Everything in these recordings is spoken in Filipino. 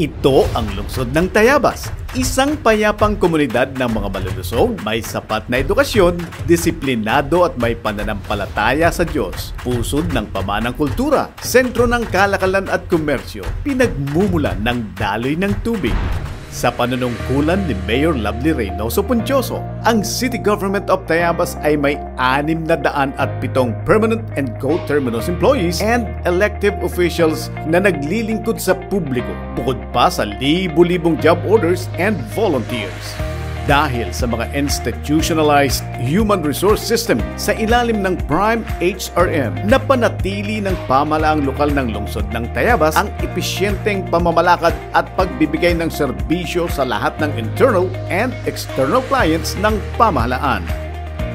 Ito ang lungsod ng Tayabas, isang payapang komunidad ng mga malulusog, may sapat na edukasyon, disiplinado at may pananampalataya sa Diyos, pusod ng pamanang kultura, sentro ng kalakalan at komersyo, pinagmumulan ng daloy ng tubig. Sa panunungkulan ni Mayor Lovely Reynoso Poncioso, ang City Government of Tayabas ay may 607 permanent and co-terminus employees and elective officials na naglilingkod sa publiko, bukod pa sa libu-libong job orders and volunteers. Dahil sa mga institutionalized human resource system sa ilalim ng Prime HRM, napanatili ng pamahalaang lokal ng lungsod ng Tayabas ang episyenteng pamamalakad at pagbibigay ng serbisyo sa lahat ng internal and external clients ng pamahalaan.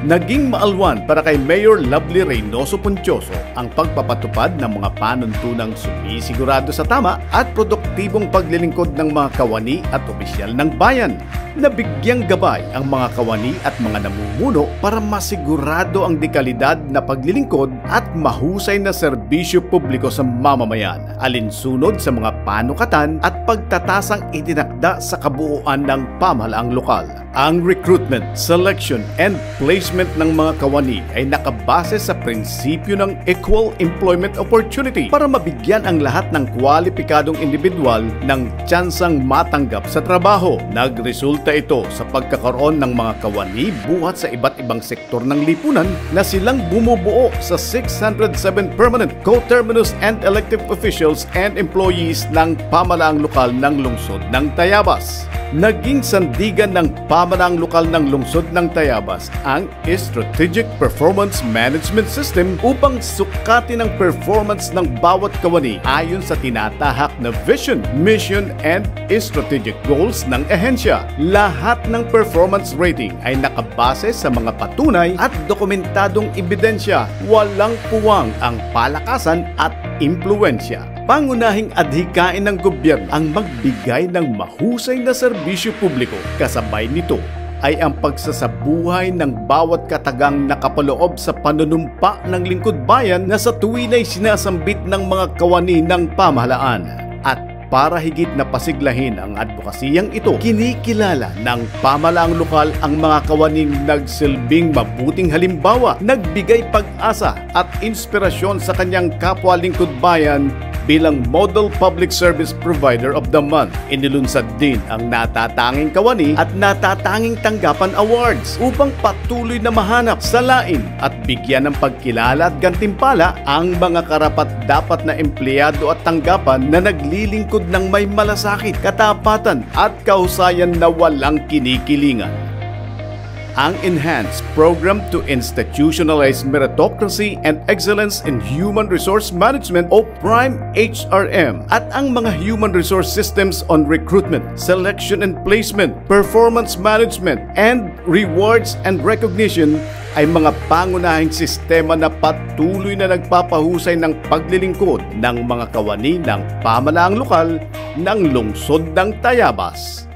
Naging maalwan para kay Mayor Lovely Reynoso Poncioso ang pagpapatupad ng mga panuntunang sumisigurado sa tama at produktibong paglilingkod ng mga kawani at opisyal ng bayan. Nabigyang gabay ang mga kawani at mga namumuno para masigurado ang dekalidad na paglilingkod at mahusay na serbisyo publiko sa mamamayan, alinsunod sa mga panukatan at pagtatasang itinakda sa kabuuan ng pamahalaang lokal. Ang recruitment, selection, and placement ng mga kawani ay nakabase sa prinsipyo ng equal employment opportunity para mabigyan ang lahat ng kwalipikadong individual ng tsansang matanggap sa trabaho. Nagresulta ito sa pagkakaroon ng mga kawani buhat sa iba't ibang sektor ng lipunan na silang bumubuo sa 607 permanent, co-terminus and elective officials and employees ng pamahalaang lokal ng lungsod ng Tayabas. Naging sandigan ng pamahalaang lokal ng lungsod ng Tayabas ang Strategic Performance Management System upang sukatin ang performance ng bawat kawani ayon sa tinatahak na vision, mission, and strategic goals ng ehensya. Lahat ng performance rating ay nakabase sa mga patunay at dokumentadong ebidensya. Walang puwang ang palakasan at impluwensya. Pangunahing adhikain ng gobyerno ang magbigay ng mahusay na serbisyo publiko. Kasabay nito ay ang pagsasabuhay ng bawat katagang nakapaloob sa panunumpa ng lingkod bayan na sa tuwin ay sinasambit ng mga kawani ng pamahalaan. At para higit na pasiglahin ang advokasiyang ito, kinikilala ng pamahalaang lokal ang mga kawaning nagsilbing mabuting halimbawa, nagbigay pag-asa at inspirasyon sa kanyang kapwa lingkod bayan bilang Model Public Service Provider of the Month. Inilunsad din ang natatanging kawani at natatanging tanggapan awards upang patuloy na mahanap, salain at bigyan ng pagkilala at gantimpala ang mga karapat-dapat na empleyado at tanggapan na naglilingkod ng may malasakit, katapatan at kahusayan na walang kinikilingan. Ang Enhanced Program to Institutionalize Meritocracy and Excellence in Human Resource Management o Prime HRM at ang mga Human Resource Systems on Recruitment, Selection and Placement, Performance Management, and Rewards and Recognition ay mga pangunahing sistema na patuloy na nagpapahusay ng paglilingkod ng mga kawani ng pamahalaang lokal ng lungsod ng Tayabas.